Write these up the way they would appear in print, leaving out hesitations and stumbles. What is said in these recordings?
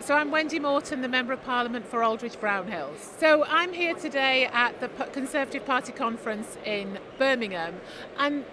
So I'm Wendy Morton, the Member of Parliament for Aldridge Brown Hills. So I'm here today at the Conservative Party conference in Birmingham, and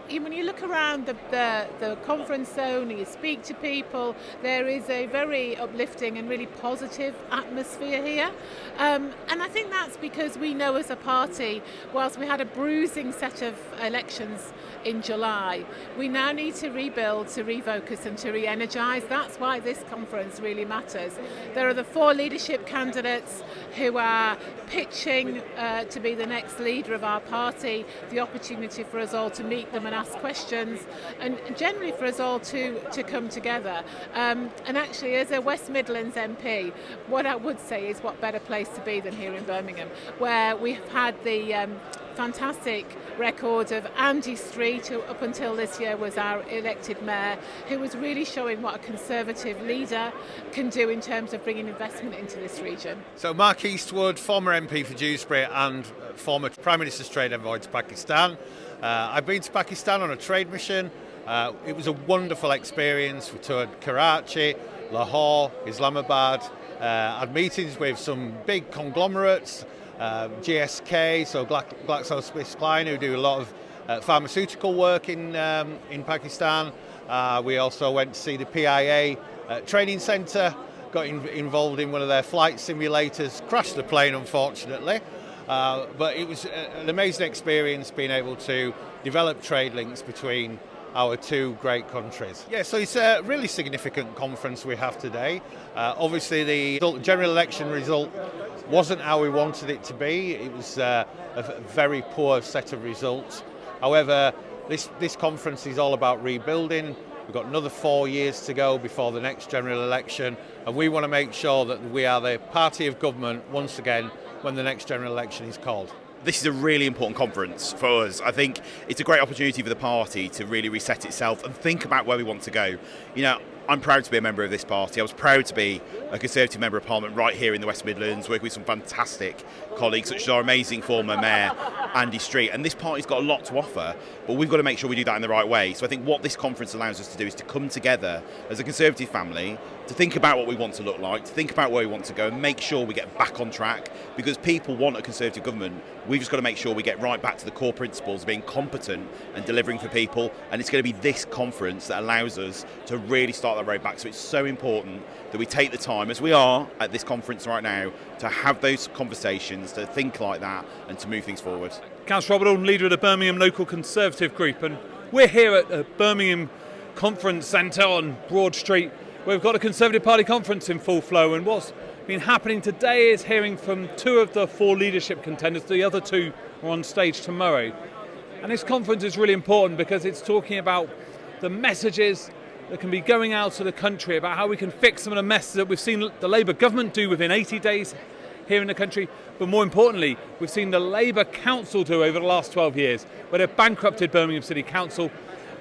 when you look around the conference zone and you speak to people, there is a very uplifting and really positive atmosphere here. And I think that's because we know as a party, whilst we had a bruising set of elections in July, we now need to rebuild, to refocus and to re-energise. That's why this conference really matters. There are the 4 leadership candidates who are pitching to be the next leader of our party, the opportunity for us all to meet them and ask questions, and generally for us all to come together. And actually, as a West Midlands MP, what I would say is what better place to be than here in Birmingham, where we've had the fantastic record of Andy Street, who up until this year was our elected mayor, who was really showing what a Conservative leader can do in terms of bringing investment into this region. So Mark Eastwood, former MP for Dewsbury and former Prime Minister's trade envoy to Pakistan. I've been to Pakistan on a trade mission. It was a wonderful experience. We toured Karachi, Lahore, Islamabad, had meetings with some big conglomerates, GSK, so GlaxoSmithKline, who do a lot of pharmaceutical work in Pakistan. We also went to see the PIA training centre, got involved in one of their flight simulators, crashed the plane unfortunately. But it was an amazing experience being able to develop trade links between our 2 great countries. Yeah, so it's a really significant conference we have today. Obviously the general election result wasn't how we wanted it to be. It was a very poor set of results. However, this conference is all about rebuilding. We've got another 4 years to go before the next general election, and we want to make sure that we are the party of government once again when the next general election is called. This is a really important conference for us. I think it's a great opportunity for the party to really reset itself and think about where we want to go. You know, I'm proud to be a member of this party. I was proud to be a Conservative Member of Parliament right here in the West Midlands, working with some fantastic colleagues, such as our amazing former Mayor, Andy Street. And this party's got a lot to offer, but we've got to make sure we do that in the right way. So I think what this conference allows us to do is to come together as a Conservative family, to think about what we want to look like, to think about where we want to go, and make sure we get back on track, because people want a Conservative government. We've just got to make sure we get right back to the core principles of being competent and delivering for people, and it's going to be this conference that allows us to really start that road back. So it's so important that we take the time, as we are at this conference right now, to have those conversations, to think like that and to move things forward. Councillor Robert Alden, leader of the Birmingham Local Conservative Group, and we're here at the Birmingham Conference Centre on Broad Street. We've got a Conservative Party conference in full flow, and what's been happening today is hearing from 2 of the 4 leadership contenders. The other 2 are on stage tomorrow. And this conference is really important because it's talking about the messages that can be going out to the country about how we can fix some of the messes that we've seen the Labour government do within 80 days here in the country, but more importantly, we've seen the Labour Council do over the last 12 years, where they've bankrupted Birmingham City Council,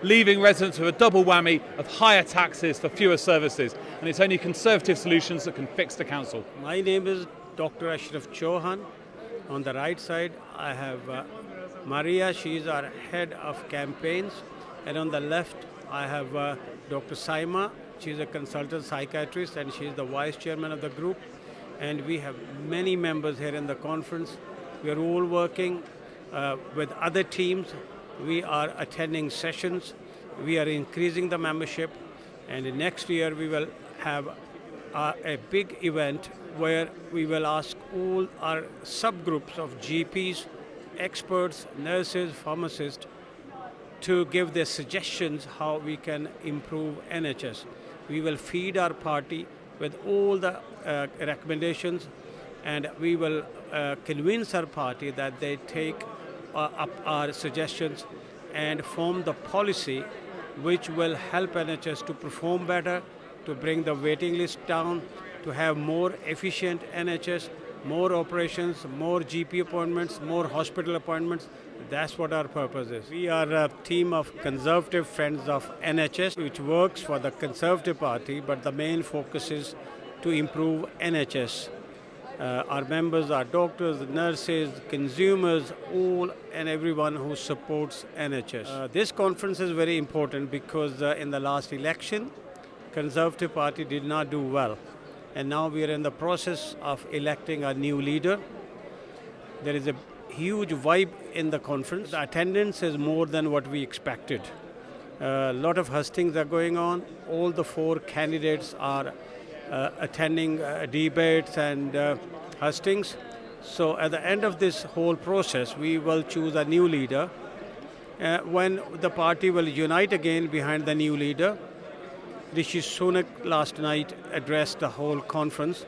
leaving residents with a double whammy of higher taxes for fewer services. And it's only Conservative solutions that can fix the council. My name is Dr. Ashraf Chauhan. On the right side, I have Maria. She is our head of campaigns. And on the left, I have Dr. Saima. She is a consultant psychiatrist, and she is the vice chairman of the group. And we have many members here in the conference. We are all working with other teams. We are attending sessions. We are increasing the membership. And next year, we will have a big event where we will ask all our subgroups of GPs, experts, nurses, pharmacists to give their suggestions how we can improve NHS. We will feed our party with all the recommendations, and we will convince our party that they take up our suggestions and form the policy which will help NHS to perform better, to bring the waiting list down, to have more efficient NHS, more operations, more GP appointments, more hospital appointments. That's what our purpose is. We are a team of Conservative Friends of NHS, which works for the Conservative Party, but the main focus is to improve NHS. Our members are doctors, nurses, consumers, all and everyone who supports NHS. This conference is very important because in the last election, Conservative Party did not do well. and now we are in the process of electing a new leader. There is a huge vibe in the conference. The attendance is more than what we expected. A lot of hustings are going on. All the 4 candidates are attending debates and hustings. So at the end of this whole process, we will choose a new leader. When the party will unite again behind the new leader, Rishi Sunak last night addressed the whole conference,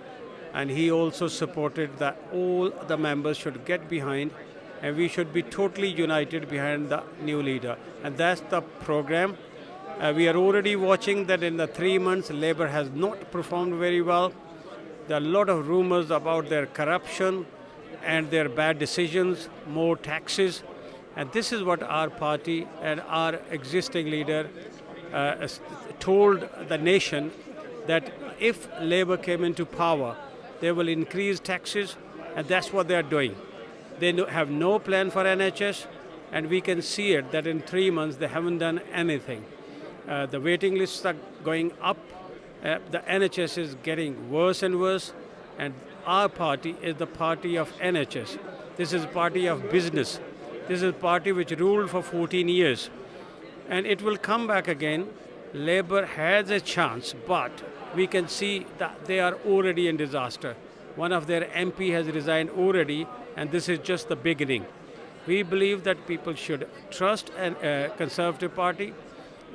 and he also supported that all the members should get behind, and we should be totally united behind the new leader. And that's the program. We are already watching that in the 3 months, Labour has not performed very well. There are a lot of rumors about their corruption and their bad decisions, more taxes. And this is what our party and our existing leader told the nation, that if Labour came into power, they will increase taxes, and that's what they are doing. They have no plan for NHS, and we can see it that in 3 months they haven't done anything. The waiting lists are going up, the NHS is getting worse and worse, and our party is the party of NHS. This is a party of business. This is a party which ruled for 14 years, and it will come back again. Labour has a chance, but we can see that they are already in disaster. One of their MP has resigned already, and this is just the beginning. We believe that people should trust a Conservative Party.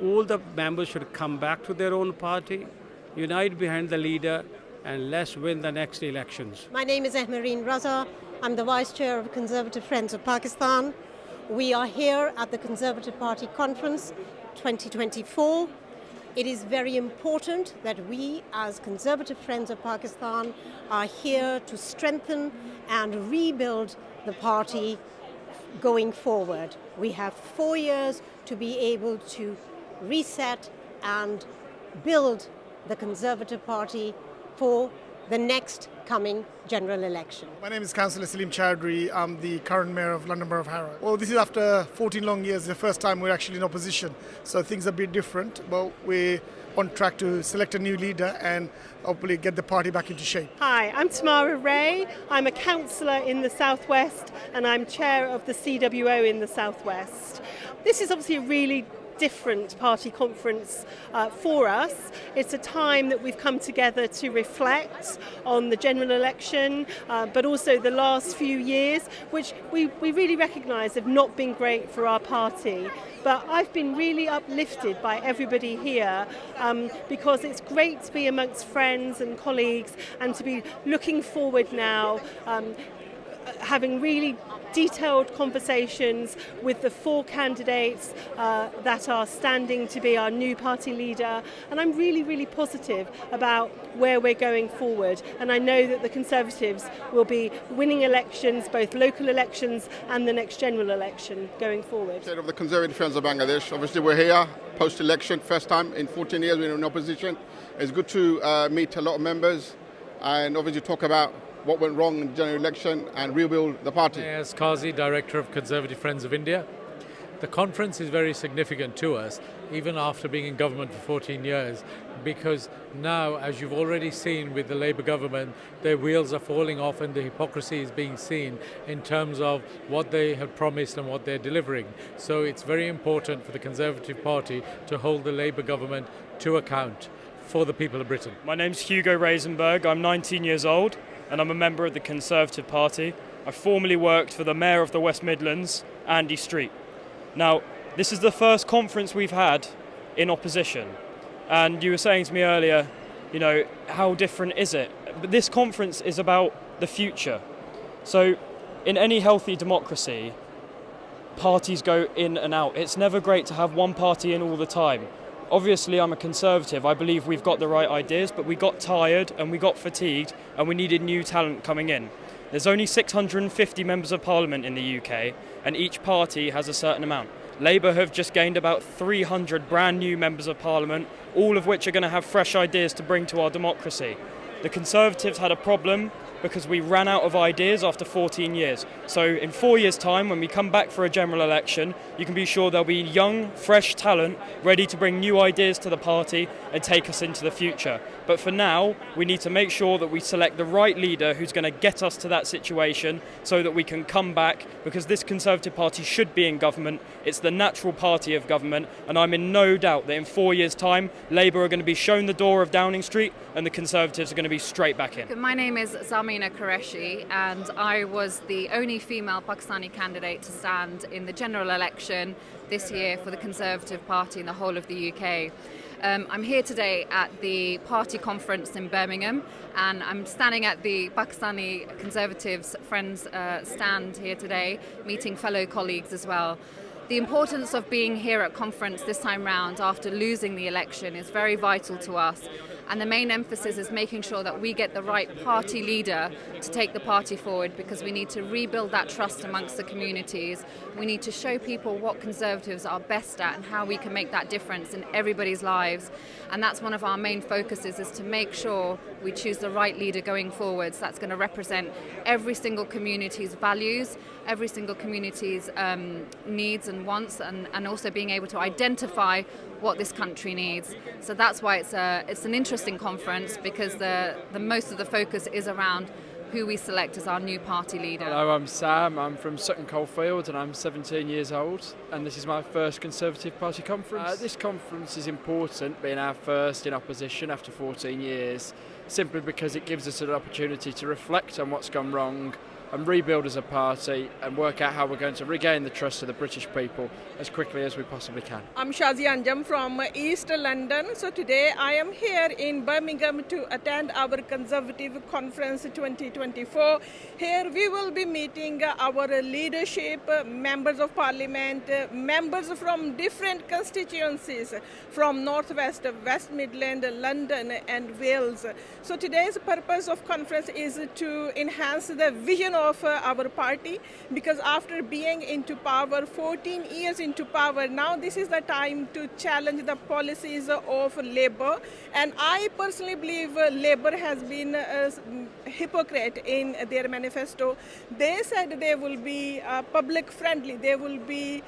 All the members should come back to their own party, unite behind the leader, and let's win the next elections. My name is Ahmareen Raza. I'm the Vice Chair of Conservative Friends of Pakistan. We are here at the Conservative Party Conference 2024. It is very important that we, as Conservative Friends of Pakistan, are here to strengthen and rebuild the party going forward. We have 4 years to be able to reset and build the Conservative Party for the next coming general election. My name is Councillor Salim Chowdhury. I'm the current Mayor of London Borough of Harrow. Well, this is after 14 long years, the first time we're actually in opposition, so things are a bit different. Well, we're on track to select a new leader and hopefully get the party back into shape. Hi, I'm Tamara Ray. I'm a councillor in the Southwest and I'm chair of the CWO in the Southwest. This is obviously a really different party conference for us. It's a time that we've come together to reflect on the general election, but also the last few years, which we really recognise have not been great for our party. But I've been really uplifted by everybody here because it's great to be amongst friends and colleagues and to be looking forward now, having really detailed conversations with the 4 candidates that are standing to be our new party leader, and I'm really, really positive about where we're going forward, and I know that the Conservatives will be winning elections, both local elections and the next general election going forward. Head of the Conservative Friends of Bangladesh. Obviously we're here post-election, first time in 14 years we're in opposition. It's good to meet a lot of members and obviously talk about what went wrong in the general election and rebuild the party. As Qazi, Director of Conservative Friends of India, the conference is very significant to us, even after being in government for 14 years, because now, as you've already seen with the Labour government, their wheels are falling off and the hypocrisy is being seen in terms of what they have promised and what they're delivering. So it's very important for the Conservative Party to hold the Labour government to account for the people of Britain. My name's Hugo Reisenberg. I'm 19 years old and I'm a member of the Conservative Party. I formerly worked for the Mayor of the West Midlands, Andy Street. Now, this is the first conference we've had in opposition. And you were saying to me earlier, how different is it? But this conference is about the future. So in any healthy democracy, parties go in and out. It's never great to have one party in all the time. Obviously, I'm a Conservative. I believe we've got the right ideas, but we got tired and we got fatigued and we needed new talent coming in. There's only 650 members of Parliament in the UK and each party has a certain amount. Labour have just gained about 300 brand new members of Parliament, all of which are going to have fresh ideas to bring to our democracy. The Conservatives had a problem because we ran out of ideas after 14 years. So in 4 years' time, when we come back for a general election, you can be sure there'll be young, fresh talent ready to bring new ideas to the party and take us into the future. But for now, we need to make sure that we select the right leader who's going to get us to that situation so that we can come back, because this Conservative Party should be in government. It's the natural party of government, and I'm in no doubt that in 4 years' time, Labour are going to be shown the door of Downing Street and the Conservatives are going to be straight back in. My name is Zarmeena Qureshi, and I was the only female Pakistani candidate to stand in the general election this year for the Conservative Party in the whole of the UK. I'm here today at the party conference in Birmingham, and I'm standing at the Pakistani Conservatives Friends stand here today, meeting fellow colleagues as well. The importance of being here at conference this time round after losing the election is very vital to us, and the main emphasis is making sure that we get the right party leader to take the party forward, because we need to rebuild that trust amongst the communities. We need to show people what Conservatives are best at and how we can make that difference in everybody's lives, and that's one of our main focuses, is to make sure we choose the right leader going forwards that's going to represent every single community's values, every single community's needs and wants, and also being able to identify what this country needs. So that's why it's an interesting conference, because the most of the focus is around who we select as our new party leader. Hello, I'm Sam. I'm from Sutton Coldfield and I'm 17 years old, and this is my first Conservative Party conference. This conference is important, being our first in opposition after 14 years, simply because it gives us an opportunity to reflect on what's gone wrong and rebuild as a party and work out how we're going to regain the trust of the British people as quickly as we possibly can. I'm Shazi Anjam from East London. So today I am here in Birmingham to attend our Conservative Conference 2024. Here we will be meeting our leadership, members of Parliament, members from different constituencies from North West, West Midland, London and Wales. So today's purpose of conference is to enhance the vision of our party, because after being into power, 14 years into power, now this is the time to challenge the policies of Labour. And I personally believe Labour has been a hypocrite in their manifesto. They said they will be public friendly, they will be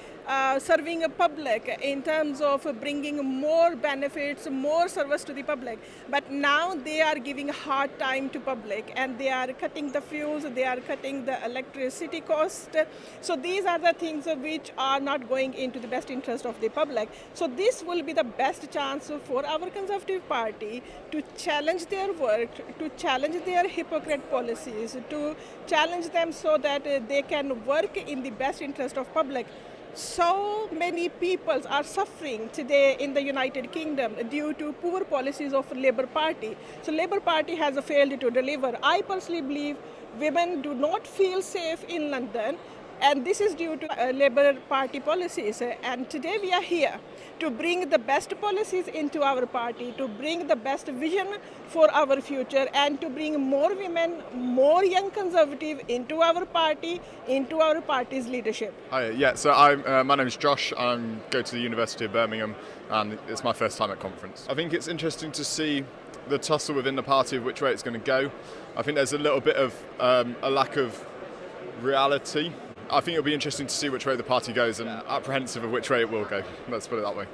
serving a public in terms of bringing more benefits, more service to the public. But now they are giving a hard time to public, and they are cutting the fuels, they are cutting the electricity cost. So these are the things which are not going into the best interest of the public. So this will be the best chance for our Conservative Party to challenge their work, to challenge their hypocrite policies, to challenge them so that they can work in the best interest of public. So many people are suffering today in the United Kingdom due to poor policies of Labour Party. So Labour Party has failed to deliver. I personally believe women do not feel safe in London, and this is due to Labour Party policies. And today we are here to bring the best policies into our party, to bring the best vision for our future, and to bring more women, more young Conservative into our party, into our party's leadership. Hi, so my name is Josh. I go to the University of Birmingham, and it's my first time at conference. I think it's interesting to see the tussle within the party of which way it's going to go. I think there's a little bit of a lack of reality. I think it'll be interesting to see which way the party goes, and apprehensive of which way it will go. Let's put it that way.